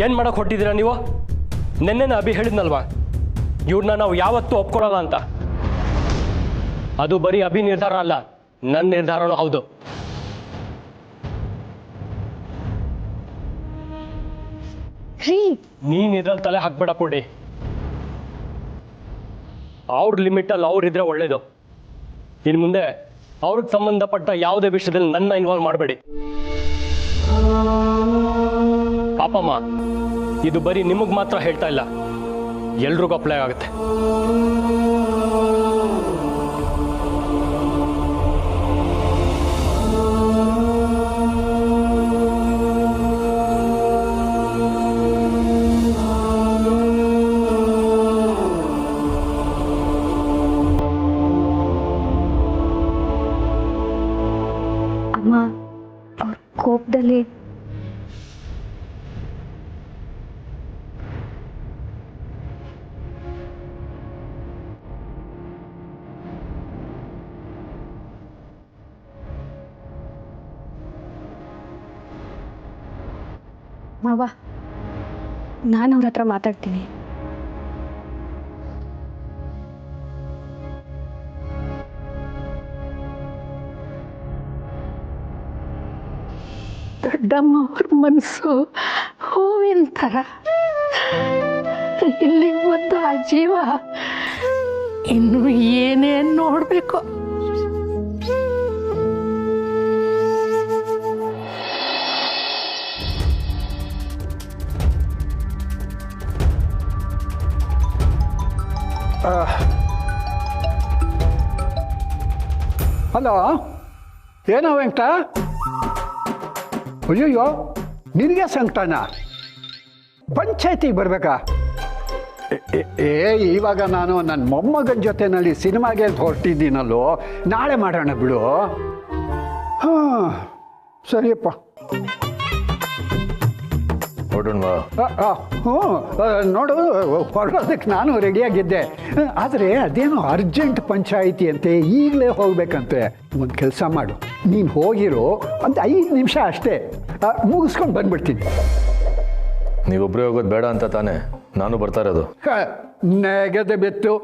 ಏನು ಮಾಡಕ್ಕೆ ಹೊಟ್ಟಿದ್ದೀರಾ ನೀವು? ನೆನ್ನೆನ ಅಭಿ ಹೇಳಿದ್ನಲ್ವಾ, ಇವ್ರನ್ನ ನಾವು ಯಾವತ್ತೂ ಒಪ್ಕೊಳ್ಳಲ್ಲ ಅಂತ. ಅದು ಬರೀ ಅಭಿ ನಿರ್ಧಾರ ಅಲ್ಲ, ನನ್ನ ನಿರ್ಧಾರನೂ ಹೌದು. ನೀನ್ ಇದ್ರಲ್ಲಿ ತಲೆ ಹಾಕ್ಬೇಡ ಪುಡಿ. ಅವ್ರ ಲಿಮಿಟಲ್ಲಿ ಅವ್ರಿದ್ರೆ ಒಳ್ಳೇದು. ಇನ್ನು ಮುಂದೆ ಅವ್ರಿಗೆ ಸಂಬಂಧಪಟ್ಟ ಯಾವುದೇ ವಿಷಯದಲ್ಲಿ ನನ್ನ ಇನ್ವಾಲ್ವ್ ಮಾಡಬೇಡಿ. ಪಾಪಮ್ಮ, ಇದು ಬರೀ ನಿಮಗೆ ಮಾತ್ರ ಹೇಳ್ತಾ ಇಲ್ಲ, ಎಲ್ರಿಗೂ ಅಪ್ಲೈ ಆಗುತ್ತೆ. ಅಮ್ಮ, ಅವ್ರ ಕೋಪದಲ್ಲಿ ಮಾವ, ನಾನು ಅವ್ರ ಹತ್ರ ಮಾತಾಡ್ತೀನಿ. ದೊಡ್ಡಮ್ಮ ಅವ್ರ ಮನಸ್ಸು ಹೂವಿನ ಥರ. ಇಲ್ಲಿ ಒಂದು ಆ ಜೀವ ಇನ್ನು ಏನೇನು ನೋಡಬೇಕು. ಹಲೋ, ಏನೋ ವೆಂಕಟ? ಅಯ್ಯಯ್ಯೋ, ನಿನಗೆ ಸಂಕಟನ? ಪಂಚಾಯತಿಗೆ ಬರಬೇಕಾ? ಇವಾಗ ನಾನು ನನ್ನ ಮೊಮ್ಮಗನ ಜೊತೆನಲ್ಲಿ ಸಿನಿಮಾಗೆ ಹೊರಟಿದ್ದೀನಲ್ಲೋ, ನಾಳೆ ಮಾಡೋಣ ಬಿಡು. ಹಾಂ, ಸರಿಯಪ್ಪ. ಹ್ಞೂ, ನೋಡು, ಹೊರಡೋದಕ್ಕೆ ನಾನು ರೆಡಿಯಾಗಿದ್ದೆ. ಆದರೆ ಅದೇನೋ ಅರ್ಜೆಂಟ್ ಪಂಚಾಯಿತಿ ಅಂತೆ, ಈಗಲೇ ಹೋಗ್ಬೇಕಂತೆ. ಒಂದು ಕೆಲಸ ಮಾಡು, ನೀನು ಹೋಗಿರೋ ಒಂದು 5 ನಿಮಿಷ ಅಷ್ಟೇ, ಮುಗಿಸ್ಕೊಂಡು ಬಂದ್ಬಿಡ್ತೀನಿ. ನೀವೊಬ್ಬರೇ ಹೋಗೋದು ಬೇಡ ಅಂತ ತಾನೇ ನಾನು ಬರ್ತಾ ಇರೋದು. ನೆಗದೆ ಬೆತ್ತು.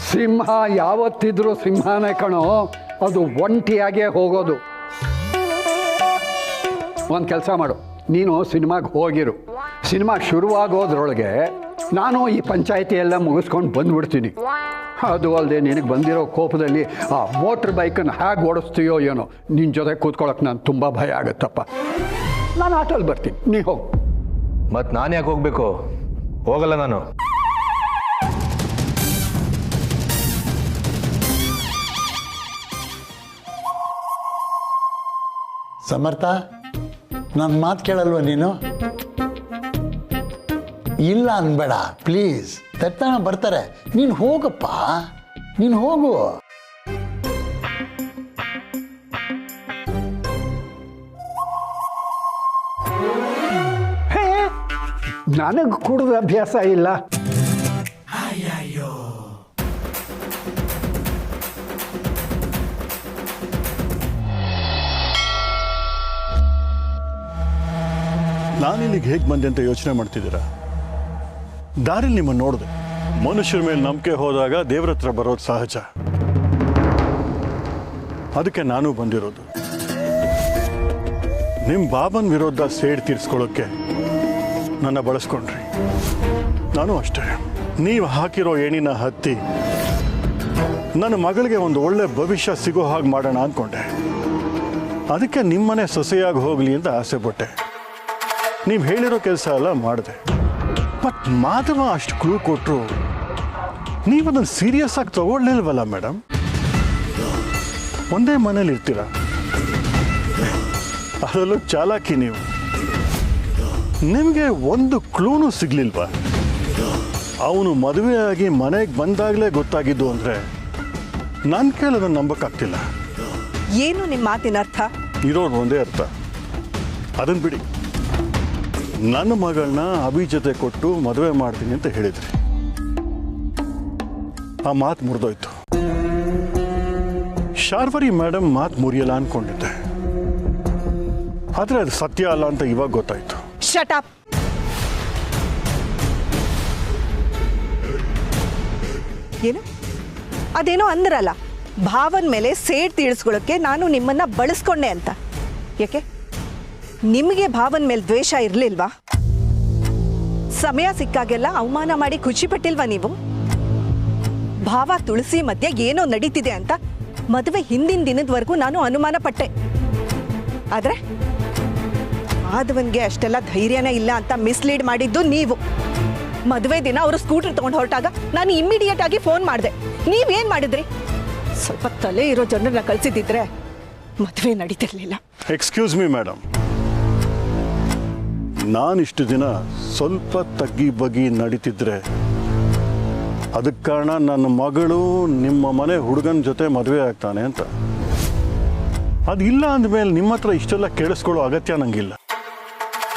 ಸಿಂಹ ಯಾವತ್ತಿದ್ರೂ ಸಿಂಹನೇ ಕಣೋ, ಅದು ಒಂಟಿಯಾಗೇ ಹೋಗೋದು. ಒಂದು ಕೆಲಸ ಮಾಡು, ನೀನು ಸಿನಿಮಾಗೆ ಹೋಗಿರು. ಸಿನಿಮಾ ಶುರುವಾಗೋದ್ರೊಳಗೆ ನಾನು ಈ ಪಂಚಾಯಿತಿ ಎಲ್ಲ ಮುಗಿಸ್ಕೊಂಡು ಬಂದ್ಬಿಡ್ತೀನಿ. ಅದು ಅಲ್ಲದೆ ನಿನಗೆ ಬಂದಿರೋ ಕೋಪದಲ್ಲಿ ಆ ಮೋಟ್ರ್ ಬೈಕನ್ನು ಹೇಗೆ ಓಡಿಸ್ತೀಯೋ ಏನೋ, ನಿನ್ನ ಜೊತೆ ಕೂತ್ಕೊಳ್ಳೋಕೆ ನಾನು ತುಂಬ ಭಯ ಆಗುತ್ತಪ್ಪ. ನಾನು ಆಟೋಲ್ಲಿ ಬರ್ತೀನಿ, ನೀ ಹೋಗು. ಮತ್ತು ನಾನು ಯಾಕೆ ಹೋಗಬೇಕು? ಹೋಗಲ್ಲ ನಾನು. ಸಮರ್ಥ, ನನ್ನ ಮಾತು ಕೇಳಲ್ವ ನೀನು? ಇಲ್ಲ ಅನ್ಬೇಡ ಪ್ಲೀಸ್. ತಕ್ಷಣ ಬರ್ತಾರೆ, ನೀನು ಹೋಗಪ್ಪ, ನೀನು ಹೋಗು. ನನಗೆ ಕುಡಿದ ಅಭ್ಯಾಸ ಇಲ್ಲ. ನಾನಿಲ್ಲಿಗೆ ಹೇಗೆ ಬಂದೆ ಅಂತ ಯೋಚನೆ ಮಾಡ್ತಿದ್ದೀರಾ? ದಾರಿಲಿ ನಿಮ್ಮನ್ನು ನೋಡಿದೆ. ಮನುಷ್ಯರ ಮೇಲೆ ನಂಬಿಕೆ ಹೋದಾಗ ದೇವ್ರ ಹತ್ರ ಬರೋದು ಸಹಜ. ಅದಕ್ಕೆ ನಾನು ಬಂದಿರೋದು. ನಿಮ್ಮ ಬಾಬನ್ ವಿರೋಧ ಸೇಡ್ ತೀರಿಸ್ಕೊಳ್ಳೋಕ್ಕೆ ನನ್ನ ಬಳಸ್ಕೊಂಡ್ರಿ. ನಾನು ಅಷ್ಟೇ, ನೀವು ಹಾಕಿರೋ ಏಣಿನ ಹತ್ತಿ ನನ್ನ ಮಗಳಿಗೆ ಒಂದು ಒಳ್ಳೆ ಭವಿಷ್ಯ ಸಿಗೋ ಹಾಗೆ ಮಾಡೋಣ ಅಂದ್ಕೊಂಡೆ. ಅದಕ್ಕೆ ನಿಮ್ಮನೆ ಸೊಸೆಯಾಗಿ ಹೋಗಲಿ ಅಂತ ಆಸೆ ಪಟ್ಟೆ. ನೀವು ಹೇಳಿರೋ ಕೆಲಸ ಎಲ್ಲ ಮಾಡಿದೆ. ಬಟ್ ಮಾಧವ ಅಷ್ಟು ಕ್ಲೂ ಕೊಟ್ಟರು, ನೀವು ಅದನ್ನು ಸೀರಿಯಸ್ ಆಗಿ ತಗೊಳ್ಳಿಲ್ವಲ್ಲ ಮೇಡಮ್? ಒಂದೇ ಮನೇಲಿ ಇರ್ತೀರ, ಅದರಲ್ಲೂ ಚಾಲಾಕಿ ನೀವು. ನಿಮಗೆ ಒಂದು ಕ್ಲೂನು ಸಿಗ್ಲಿಲ್ವಾ? ಅವನು ಮದುವೆಯಾಗಿ ಮನೆಗೆ ಬಂದಾಗಲೇ ಗೊತ್ತಾಗಿದ್ದು ಅಂದರೆ ನನ್ನ ಕೈಲಿ ಅದನ್ನು ನಂಬಕ್ಕಾಗ್ತಿಲ್ಲ. ಏನು ನಿಮ್ಮ ಮಾತಿನ ಅರ್ಥ? ಇರೋದು ಒಂದೇ ಅರ್ಥ, ಅದನ್ನು ಬಿಡಿ. ನನ್ನ ಮಗಳನ್ನ ಅಭಿ ಜೊತೆ ಕೊಟ್ಟು ಮದುವೆ ಮಾಡ್ತೀನಿ ಅಂತ ಹೇಳಿದ್ರಿ. ಆ ಮಾತು ಮುರಿದೋಯ್ತು. ಶಾರ್ವರಿ ಮೇಡಮ್ ಮಾತು ಮುರಿಯಲ್ಲ ಅನ್ಕೊಂಡಿದ್ದೆ, ಆದರೆ ಅದು ಸತ್ಯ ಅಲ್ಲ ಅಂತ ಇವಾಗ ಗೊತ್ತಾಯ್ತು. Shut up. ಏನು ಅದೇನೋ ಅಂದ್ರಲ್ಲ, ಭಾವನ ಮೇಲೆ ಸೇಡ್ ತೀರಿಸ್ಕೊಳ್ಳೋಕ್ಕೆ ನಾನು ನಿಮ್ಮನ್ನ ಬಳಸ್ಕೊಂಡೆ ಅಂತ. ಯಾಕೆ ನಿಮಗೆ ಭಾವನ ಮೇಲೆ ದ್ವೇಷ ಇರಲಿಲ್ವಾ? ಸಮಯ ಸಿಕ್ಕಾಗೆಲ್ಲ ಅವಮಾನ ಮಾಡಿ ಖುಷಿ ಪಟ್ಟಿಲ್ವಾ ನೀವು? ಭಾವ ತುಳಸಿ ಮಧ್ಯೆ ಏನೋ ನಡೀತಿದೆ ಅಂತ ಮದುವೆ ಹಿಂದಿನ ದಿನದವರೆಗೂ ನಾನು ಅನುಮಾನ ಪಟ್ಟೆ. ಆದ್ರೆ ಆದವನ್ಗೆ ಅಷ್ಟೆಲ್ಲ ಧೈರ್ಯನೇ ಇಲ್ಲ ಅಂತ ಮಿಸ್ಲೀಡ್ ಮಾಡಿದ್ದು ನೀವು. ಮದುವೆ ದಿನ ಅವರು ಸ್ಕೂಟರ್ ತಗೊಂಡು ಹೊರಟಾಗ ನಾನು ಇಮ್ಮಿಡಿಯೇಟ್ ಆಗಿ ಫೋನ್ ಮಾಡಿದೆ. ನೀವೇನ್ ಮಾಡಿದ್ರಿ? ಸ್ವಲ್ಪ ತಲೆ ಇರೋ ಜನರನ್ನ ಕಳ್ಸಿದ್ದಿದ್ರೆ ಮದುವೆ ನಡೀತಿರ್ಲಿಲ್ಲ. ಎಕ್ಸ್ಕ್ಯೂಸ್ ಮೀ ಮೇಡಮ್, ನಾನಿಷ್ಟು ದಿನ ಸ್ವಲ್ಪ ತಗ್ಗಿ ಬಗ್ಗಿ ನಡೀತಿದ್ರೆ ಅದಕ್ಕೆ ಕಾರಣ ನನ್ನ ಮಗಳು ನಿಮ್ಮ ಮನೆ ಹುಡುಗನ ಜೊತೆ ಮದುವೆ ಆಗ್ತಾನೆ ಅಂತ. ಅದಿಲ್ಲ ಅಂದಮೇಲೆ ನಿಮ್ಮ ಹತ್ರ ಇಷ್ಟೆಲ್ಲ ಕೇಳಿಸ್ಕೊಳ್ಳೋ ಅಗತ್ಯ ನನಗಿಲ್ಲ.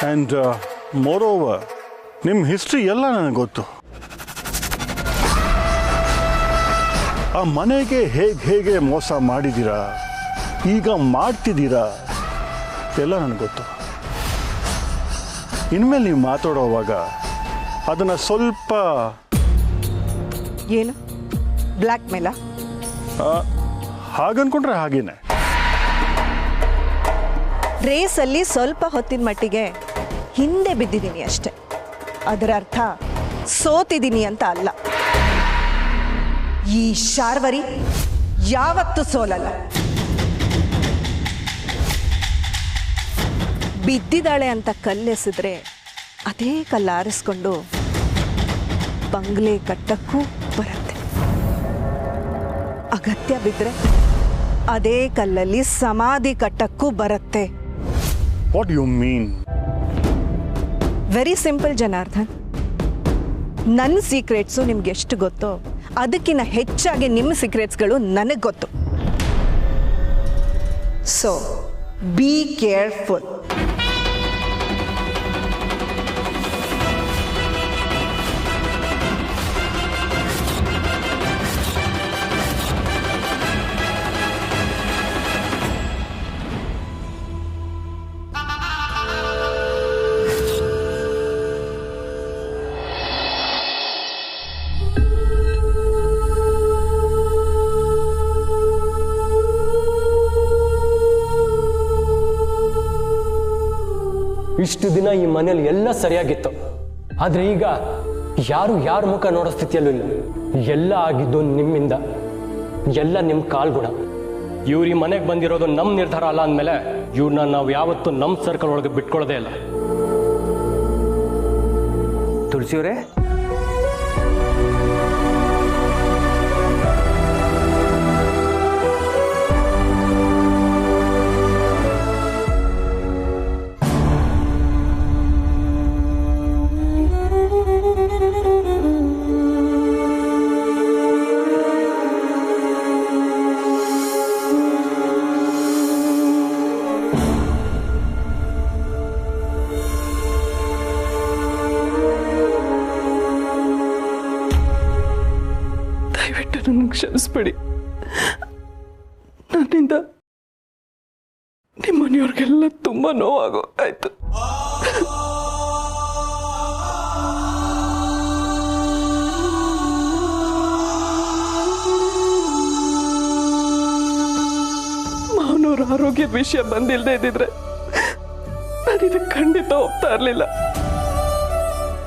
ಆ್ಯಂಡ್ ಮೋರ್ ಓವರ್ ನಿಮ್ಮ ಹಿಸ್ಟ್ರಿ ಎಲ್ಲ ನನಗೆ ಗೊತ್ತು. ಆ ಮನೆಗೆ ಹೇಗೆ ಮೋಸ ಮಾಡಿದ್ದೀರಾ, ಈಗ ಮಾಡ್ತಿದ್ದೀರಾ ಎಲ್ಲ ನನಗೆ ಗೊತ್ತು. ಇನ್ಮೇಲೆ ನೀವು ಮಾತಾಡೋವಾಗ ಅದನ್ನು ಸ್ವಲ್ಪ ಏನು ಬ್ಲ್ಯಾಕ್ ಮೇಲ ಹಾಗನ್ಕೊಂಡ್ರೆ ಹಾಗೇನೆ. ರೇಸಲ್ಲಿ ಸ್ವಲ್ಪ ಹೊತ್ತಿನ ಮಟ್ಟಿಗೆ ಹಿಂದೆ ಬಿದ್ದಿದ್ದೀನಿ ಅಷ್ಟೆ. ಅದರ ಅರ್ಥ ಸೋತಿದ್ದೀನಿ ಅಂತ ಅಲ್ಲ. ಈ ಶಾರ್ವರಿ ಯಾವತ್ತೂ ಸೋಲಲ್ಲ. ಬಿದ್ದಿದ್ದಾಳೆ ಅಂತ ಕಲ್ಲೆಸಿದ್ರೆ ಅದೇ ಕಲ್ಲು ಆರಿಸ್ಕೊಂಡು ಬಂಗ್ಲೆ ಕಟ್ಟಕ್ಕೂ ಬರುತ್ತೆ. ಅಗತ್ಯ ಬಿದ್ದರೆ ಅದೇ ಕಲ್ಲಲ್ಲಿ ಸಮಾಧಿ ಕಟ್ಟಕ್ಕೂ ಬರುತ್ತೆ. What you mean? Very simple Janardhan. ನನ್ನ ಸೀಕ್ರೆಟ್ಸು ನಿಮ್ಗೆ ಎಷ್ಟು ಗೊತ್ತೋ ಅದಕ್ಕಿಂತ ಹೆಚ್ಚಾಗಿ ನಿಮ್ಮ ಸೀಕ್ರೆಟ್ಸ್ಗಳು ನನಗೆ ಗೊತ್ತು. So be careful. ಇಷ್ಟು ದಿನ ಈ ಮನೇಲಿ ಎಲ್ಲ ಸರಿಯಾಗಿತ್ತು, ಆದ್ರೆ ಈಗ ಯಾರು ಯಾರ ಮುಖ ನೋಡೋ ಸ್ಥಿತಿಯಲ್ಲೂ ಇಲ್ಲ. ಎಲ್ಲ ಆಗಿದ್ದು ನಿಮ್ಮಿಂದ, ಎಲ್ಲ ನಿಮ್ಮ ಕಾಲ್ಗುಣ. ಇವ್ರು ಈ ಮನೆಗೆ ಬಂದಿರೋದು ನಮ್ಮ ನಿರ್ಧಾರ ಅಲ್ಲ ಅಂದಮೇಲೆ ಇವ್ರನ್ನ ನಾವು ಯಾವತ್ತೂ ನಮ್ಮ ಸರ್ಕಲ್ ಒಳಗೆ ಬಿಟ್ಕೊಳ್ಳೋದೇ ಇಲ್ಲ. ತುಳಸಿಯವರೇ, ದಯವಿಟ್ಟು ನನಗೆ ಕ್ಷಮಿಸ್ಬೇಡಿ. ನನ್ನಿಂದ ನಿಮ್ಮ ಮನೆಯವ್ರಿಗೆಲ್ಲ ತುಂಬಾ ನೋವಾಗೋ ಆಯ್ತು. ಮಾವನವ್ರ ಆರೋಗ್ಯದ ವಿಷಯ ಬಂದಿಲ್ಲದೆ ಇದ್ದಿದ್ರೆ ನಾನು ಇದಕ್ಕೆ ಖಂಡಿತ ಹೋಗ್ತಾ ಇರಲಿಲ್ಲ.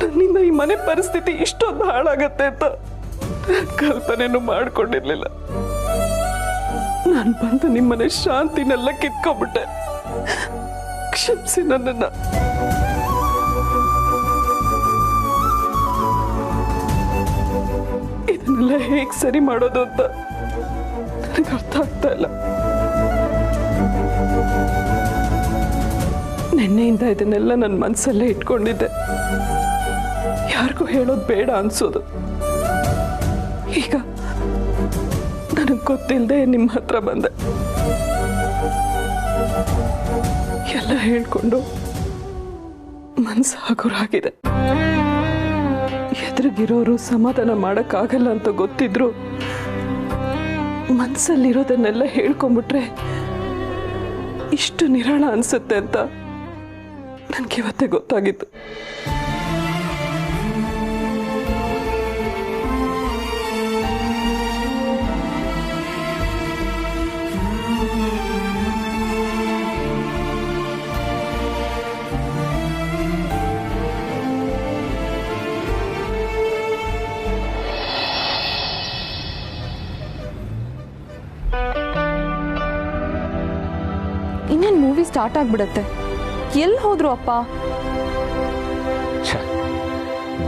ನನ್ನಿಂದ ಈ ಮನೆ ಪರಿಸ್ಥಿತಿ ಇಷ್ಟೊಂದು ಹಾಳಾಗತ್ತೆ ಅಂತ ಕಲ್ಪನೆನೂ ಮಾಡ್ಕೊಂಡಿರ್ಲಿಲ್ಲ. ನಾನು ಬಂದು ನಿಮ್ಮನೆ ಶಾಂತಿನೆಲ್ಲ ಕಿತ್ಕೊಂಡ್ಬಿಟ್ಟೆ. ಕ್ಷಮಿಸಿ ನನ್ನನ್ನ. ಇದನ್ನೆಲ್ಲ ಹೇಗೆ ಸರಿ ಮಾಡೋದು ಅಂತ ನನಗೆ ಅರ್ಥ ಆಗ್ತಾ ಇಲ್ಲ. ನಿನ್ನೆಯಿಂದ ಇದನ್ನೆಲ್ಲ ನನ್ನ ಮನಸ್ಸಲ್ಲೇ ಇಟ್ಕೊಂಡಿದ್ದೆ. ಯಾರಿಗೂ ಹೇಳೋದು ಬೇಡ ಅನ್ಸೋದು. ಈಗ ನನಗೆ ಗೊತ್ತಿಲ್ಲದೆ ನಿಮ್ಮ ಹತ್ರ ಬಂದೆ. ಎಲ್ಲ ಹೇಳ್ಕೊಂಡು ಮನಸ್ಸು ಹಗುರಾಗಿದೆ. ಎದುರಿಗಿರೋರು ಸಮಾಧಾನ ಮಾಡೋಕ್ಕಾಗಲ್ಲ ಅಂತ ಗೊತ್ತಿದ್ರು ಮನಸ್ಸಲ್ಲಿರೋದನ್ನೆಲ್ಲ ಹೇಳ್ಕೊಂಡ್ಬಿಟ್ರೆ ಇಷ್ಟು ನಿರಾಳ ಅನ್ಸುತ್ತೆ ಅಂತ ನನಗೆ ಇವತ್ತೇ ಗೊತ್ತಾಗಿತ್ತು. ಇನ್ನೇನು ಮೂವಿ ಸ್ಟಾರ್ಟ್ ಆಗ್ಬಿಡತ್ತೆ. ಎಲ್ಲಿ ಹೋದ್ರು ಅಪ್ಪ?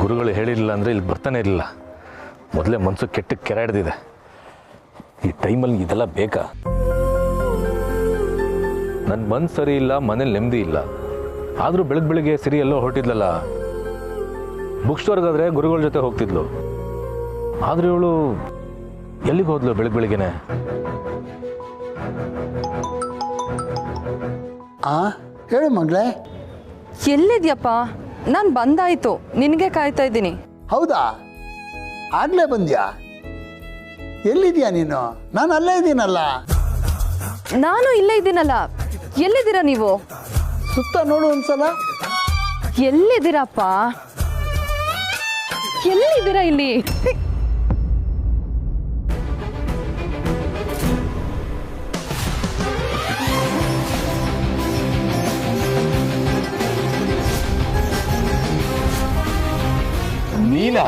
ಗುರುಗಳು ಹೇಳಿರಲಿಲ್ಲ ಅಂದರೆ ಇಲ್ಲಿ ಬರ್ತಾನೆ ಇರಲಿಲ್ಲ. ಮೊದಲೇ ಮನಸ್ಸು ಕೆಟ್ಟ ಕೆರೆ ಹಿಡ್ದಿದೆ. ಈ ಟೈಮಲ್ಲಿ ಇದೆಲ್ಲ ಬೇಕಾ? ನನ್ನ ಮನ್ಸು ಸರಿ ಇಲ್ಲ, ಮನೇಲಿ ನೆಮ್ಮದಿ ಇಲ್ಲ. ಆದರೂ ಬೆಳಗ್ಗೆ ಸಿರಿ ಎಲ್ಲೋ ಹೊರಟಿದ್ಲಲ್ಲ. ಬುಕ್ ಸ್ಟೋರ್ಗಾದ್ರೆ ಗುರುಗಳ ಜೊತೆ ಹೋಗ್ತಿದ್ಲು. ಆದ್ರೆ ಇವಳು ಎಲ್ಲಿಗೆ ಹೋದ್ಲು ಬೆಳಗ್ಗೆನೆ? ಹೇಳು ಮಗಳೇ. ಎಲ್ಲಿದ್ಯಪ್ಪ? ನಾನು ಬಂದಾಯ್ತು, ನಿನಗೆ ಕಾಯ್ತಾ ಇದ್ದೀನಿ. ಹೌದಾ, ಆಗ್ಲೇ ಬಂದ್ಯಾ? ಎಲ್ಲಿದ್ಯಾ ನೀನು? ನಾನು ಅಲ್ಲೇ ಇದ್ದೀನಲ್ಲ. ನಾನು ಇಲ್ಲೇ ಇದ್ದೀನಲ್ಲ. ಎಲ್ಲಿದ್ದೀರಾ ನೀವು? ಸುತ್ತ ನೋಡು ಒಂದ್ಸಲ. ಎಲ್ಲಿದ್ದೀರಪ್ಪ? ಎಲ್ಲಿದ್ದೀರಾ ಇಲ್ಲಿ? ನೀನಾ?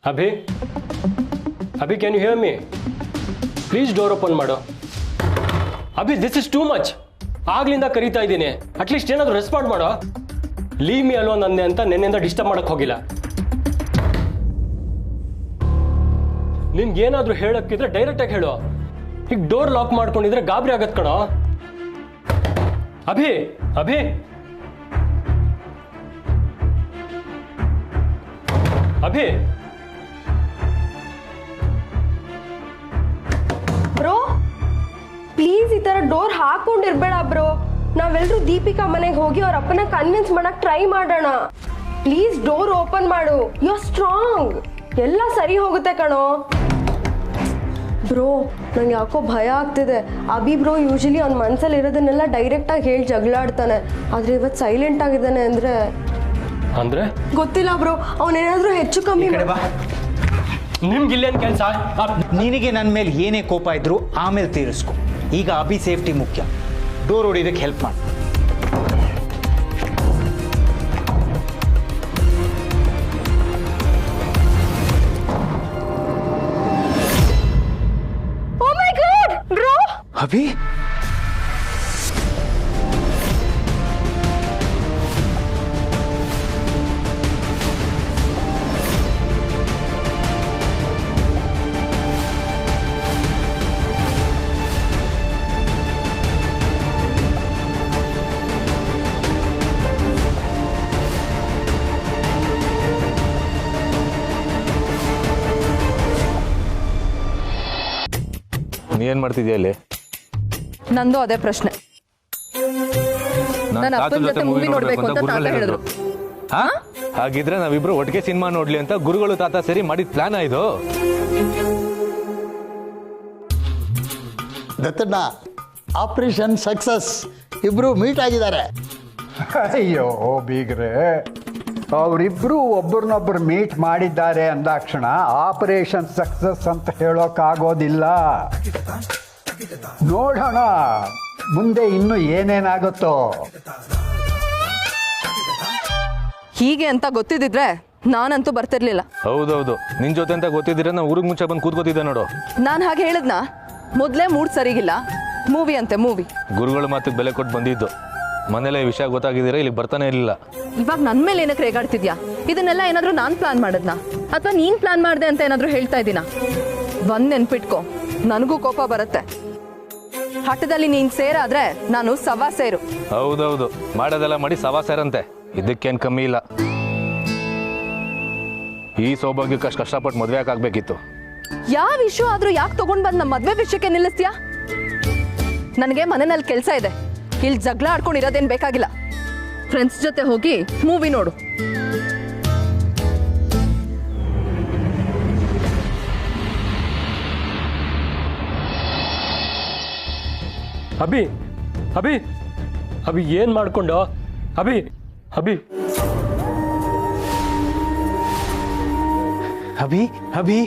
Abhi, Abhi, can you hear me? Please door open ಮಾಡು. Abhi, this is too much. ಆಗ್ಲಿಂದ ಕರೀತಾ ಇದ್ದೀನಿ, ಅಟ್ಲೀಸ್ಟ್ ಏನಾದರೂ ರೆಸ್ಪಾಂಡ್ ಮಾಡೋ. ಲೀವ್ ಮೀ ಅಲೋನ್ ಅಂದೆ ಅಂತ ನಿನ್ನಿಂದ ಡಿಸ್ಟರ್ಬ್ ಮಾಡಕ್ ಹೋಗಿಲ್ಲ. ನಿನ್ಗೇನಾದ್ರೂ ಹೇಳಕ್ಕಿದ್ರೆ ಡೈರೆಕ್ಟಾಗಿ ಹೇಳು. ಈಗ ಡೋರ್ ಲಾಕ್ ಮಾಡ್ಕೊಂಡಿದ್ರೆ ಗಾಬರಿ ಆಗತ್ ಕಣೋ. ಅಭಿ, ಅಭಿ, ಅಭಿ. ಬ್ರೋ ಪ್ಲೀಸ್ ಈ ತರ ಡೋರ್ ಹಾಕೊಂಡಿರ್ಬೇಡ ಬ್ರೋ. ನಾವೆಲ್ಲರೂ ದೀಪಿಕಾ ಮನೆಗೆ ಹೋಗಿ ಅವ್ರ ಅಪ್ಪನ ಕನ್ವಿನ್ಸ್ ಮಾಡಕ್ ಟ್ರೈ ಮಾಡೋಣ. ಪ್ಲೀಸ್ ಡೋರ್ ಓಪನ್ ಮಾಡು. You are strong. ಎಲ್ಲ ಸರಿ ಹೋಗುತ್ತೆ ಕಣೋ. ಬ್ರೋ ನಂಗೆ ಯಾಕೋ ಭಯ ಆಗ್ತಿದೆ. ಅಭಿ ಬ್ರೋ ಯೂಶಲಿ ಅವ್ನ ಮನ್ಸಲ್ಲಿ ಇರೋದನ್ನೆಲ್ಲ ಡೈರೆಕ್ಟಾಗಿ ಹೇಳಿ ಜಗಳಾಡ್ತಾನೆ. ಆದ್ರೆ ಇವತ್ತು ಸೈಲೆಂಟ್ ಆಗಿದ್ದಾನೆ ಅಂದ್ರೆ ಗೊತ್ತಿಲ್ಲ ಬ್ರೋ. ಅವನೇನಾದ್ರೂ ಹೆಚ್ಚು ಕಮ್ಮಿ ನಿಮ್ಗಿಲ್ಲೇನು ಕೆಲಸ? ನಿನಗೆ ನನ್ನ ಮೇಲೆ ಏನೇ ಕೋಪ ಇದ್ರು ಆಮೇಲೆ ತೀರಿಸ್ಕೊ. ಈಗ ಅಭಿ ಸೇಫ್ಟಿ ಮುಖ್ಯ. ಡೋರ್ ಹೊಡಿಯೋದಕ್ಕೆ ಹೆಲ್ಪ್ ಮಾಡಿ. ಓ ಮೈ ಗಾಡ್ ಬ್ರೋ. ಅಭಿ ನೀ ಏನು ಮಾಡ್ತಿದ್ಯಾ ಇಲ್ಲಿ? ನಂದು ಅದೇ ಪ್ರಶ್ನೆ. ನನ್ನ ಅಪ್ಪನ ಜೊತೆ ಮೂವಿ ನೋಡ್ಬೇಕು ಅಂತ ತಾತ ಹೇಳಿದ್ರು. ಹಾಗಿದ್ರೆ ನಾವಿಬ್ರು ಒಟ್ಟಿಗೆ ಸಿನಿಮಾ ನೋಡ್ಲಿ ಅಂತ ಗುರುಗಳು ತಾತ ಸೇರಿ ಮಾಡಿದ ಪ್ಲಾನ್ ಇದು. Dattanna, operation success. ಇಬ್ರು ಮೀಟ್ ಆಗಿದ್ದಾರೆ. ಅಯ್ಯೋ ಬೀಗ್ರೆ, ಅವರಿಬ್ಬರು ಒಬ್ಬರನ್ನೊಬ್ಬರು ಮೀಟ್ ಮಾಡಿದ್ದಾರೆ ಅಂದಾಕ್ಷಣ ಆಪರೇಷನ್ ಸಕ್ಸಸ್ ಅಂತ ಹೇಳೋಕ್ಕಾಗೋದಿಲ್ಲ. ನೋಡೋಣ ಮುಂದೆ ಇನ್ನು ಏನೇನಾಗುತ್ತೋ. ಹೀಗೆ ಅಂತ ಗೊತ್ತಿದ್ದಿದ್ರೆ ನಾನಂತೂ ಬರ್ತಿರ್ಲಿಲ್ಲ. ಹೌದೌದು, ನಿನ್ ಜೊತೆ ಅಂತ ಗೊತ್ತಿದ್ರೆ ನಾವು ಊರಿಗೆ ಮುಂಚೆ ಬಂದು ಕೂತ್ಕೋತಿದ್ದೆ ನೋಡು. ನಾನು ಹಾಗೆ ಹೇಳಿದ್ನಾ? ಮೊದಲೇ ಮೂಡ್ ಸರಿಗಿಲ್ಲ. ಮೂವಿ ಅಂತೆ ಮೂವಿ. ಗುರುಗಳ ಮಾತಿಗೆ ಬೆಲೆ ಕೊಟ್ಟು ಬಂದಿದ್ದು. ಮನೇಲೆ ವಿಷಯ ಗೊತ್ತಾಗಿದ್ದೀರಾ ಇಲ್ಲಿ ಬರ್ತಾನೆ ಇರಲಿಲ್ಲ. ಇವಾಗ ನನ್ನ ಮೇಲೆ ಏನಕ್ಕೆ ರೇಗಾಡ್ತಿದ್ಯಾ? ಇದನ್ನೆಲ್ಲ ಏನಾದರೂ ನಾನು ಪ್ಲಾನ್ ಮಾಡಿದ್ನಾ ಅಥವಾ ನೀನು ಪ್ಲಾನ್ ಮಾಡಿದೆ ಅಂತ ಏನಾದರೂ ಹೇಳ್ತಾ ಇದ್ದೀನಾ? ಒಂದ್ ನೆನ್ಪಿಟ್ಕೊ, ನನಗೂ ಕೋಪ ಬರುತ್ತೆ. ಹಠದಲ್ಲಿ ನೀನು ಸೇರಾದ್ರೆ ನಾನು ಸವಾ ಸೇರು. ಹೌದೌದು, ಮಾಡೋದೆಲ್ಲ ಮಾಡಿ ಸವಾ ಸೇರಂತೆ. ಇದಕ್ಕೇನು ಕಮ್ಮಿ ಇಲ್ಲ. ಈ ಸೌಭಾಗ್ಯಕ್ಕೆ ಅಷ್ಟು ಕಷ್ಟಪಟ್ಟು ಮದುವೆ ಆಗ್ಬೇಕಿತ್ತು. ಯಾವ ವಿಷಯ ಆದ್ರೂ ಯಾಕೆ ತಗೊಂಡ್ ಬಂದು ನಮ್ಮ ಮದ್ವೆ ವಿಷಯಕ್ಕೆ ನಿಲ್ಲಿಸ್ತೀಯಾ? ನನಗೆ ಮನೆಯಲ್ಲಿ ಕೆಲಸ ಇದೆ. ಇಲ್ಲಿ ಜಗಳ ಆಡ್ಕೊಂಡಿರೋದೇನು ಬೇಕಾಗಿಲ್ಲ. ಫ್ರೆಂಡ್ಸ್ ಜೊತೆ ಹೋಗಿ ಮೂವಿ ನೋಡು. ಅಭಿ, ಅಭಿ, ಅಭಿ, ಏನ್ ಮಾಡ್ಕೊಂಡು? ಅಭಿ, ಅಭಿ, ಅಭಿ, ಅಭಿ,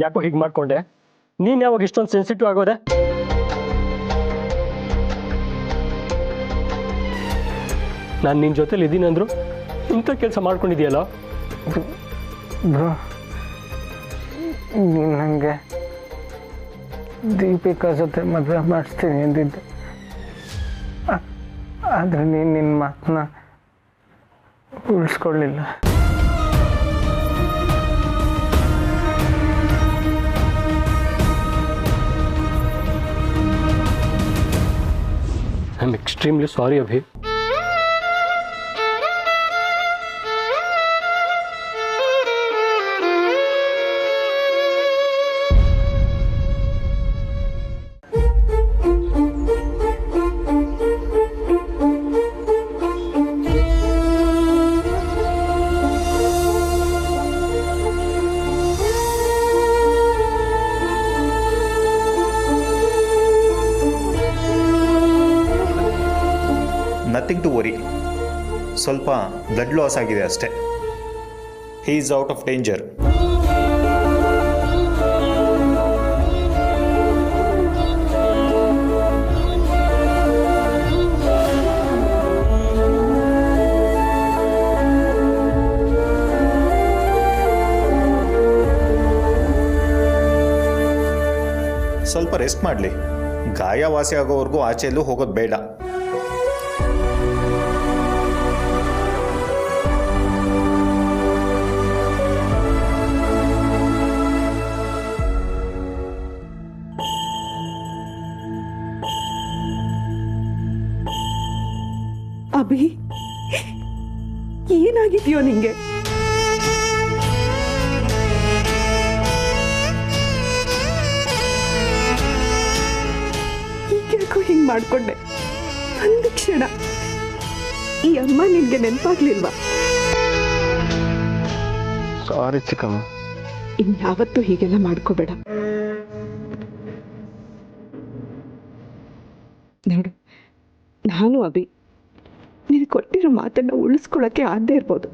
ಯಾಕೋ ಹೀಗೆ ಮಾಡ್ಕೊಂಡೆ? ನೀನು ಯಾವಾಗ ಇಷ್ಟೊಂದು ಸೆನ್ಸಿಟಿವ್ ಆಗೋದೆ? ನಾನು ನಿನ್ನ ಜೊತೆಲಿ ಇದ್ದೀನಿ ಅಂದ್ರು ಇಂಥ ಕೆಲಸ ಮಾಡ್ಕೊಂಡಿದೆಯಲ್ಲ. ಬ್ರೋ, ನೀನು ನನಗೆ ದೀಪಿಕಾ ಜೊತೆ ಮದುವೆ ಮಾಡಿಸ್ತೀನಿ ಎಂದಿದ್ದೆ. ಆದರೆ ನೀನು ನಿನ್ನ ಮಾತನ್ನ ಉಳಿಸ್ಕೊಳ್ಳಿಲ್ಲ. I am extremely sorry Abhi. Nothing to worry. ಸ್ವಲ್ಪ ಬ್ಲಡ್ ಲಾಸ್ ಆಗಿದೆ ಅಷ್ಟೇ. He is out of danger. ಸ್ವಲ್ಪ ರೆಸ್ಟ್ ಮಾಡಲಿ. ಗಾಯ ವಾಸಿ ಆಗೋವರೆಗೂ ಆಚೆಯಲ್ಲೂ ಹೋಗೋದು ಬೇಡ. ಅಭಿ, ಏನಾಗಿದೆಯೋ ನಿಂಗೆ? ಈಗ್ಯಾಕೋ ಹಿಂಗ್ ಮಾಡ್ಕೊಂಡೆ? ಒಂದು ಕ್ಷಣ ಈ ಅಮ್ಮ ನಿನ್ಗೆ ನೆನಪಾಗ್ಲಿಲ್ವಾ? ಸಾರಿ ಚಿಕ್ಕಮ್ಮ. ಇನ್ಯಾವತ್ತೂ ಹೀಗೆಲ್ಲ ಮಾಡ್ಕೋಬೇಡ. ನೋಡು, ನಾನು ಅಭಿ ನೀನು ಕೊಟ್ಟಿರೋ ಮಾತನ್ನ ಉಳಿಸ್ಕೊಳ್ಳೋಕ್ಕೆ ಆಗದೆ ಇರ್ಬೋದು,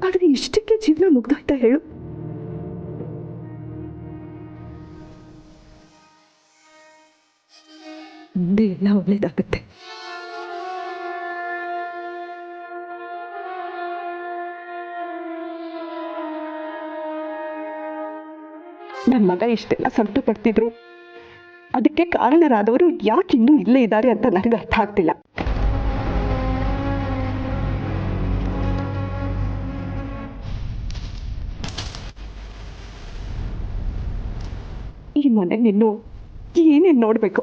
ಆದರೆ ಇಷ್ಟಕ್ಕೆ ಜೀವನ ಮುಗ್ದೋಯ್ತಾ ಹೇಳು? ಮುಂದೆ ಎಲ್ಲ ಒಳ್ಳೇದಾಗುತ್ತೆ. ನನ್ನ ಮಗ ಇಷ್ಟೆಲ್ಲ ಸಂಕಟ ಪಡ್ತಿದ್ರು, ಅದಕ್ಕೆ ಕಾರಣರಾದವರು ಯಾಕೆ ಇನ್ನೂ ಇಲ್ಲೇ ಇದ್ದಾರೆ ಅಂತ ನನಗೆ ಅರ್ಥ ಆಗ್ತಿಲ್ಲ. ಈ ಮನೆ ನಿನ್ನು ಏನೇನು ನೋಡಬೇಕು?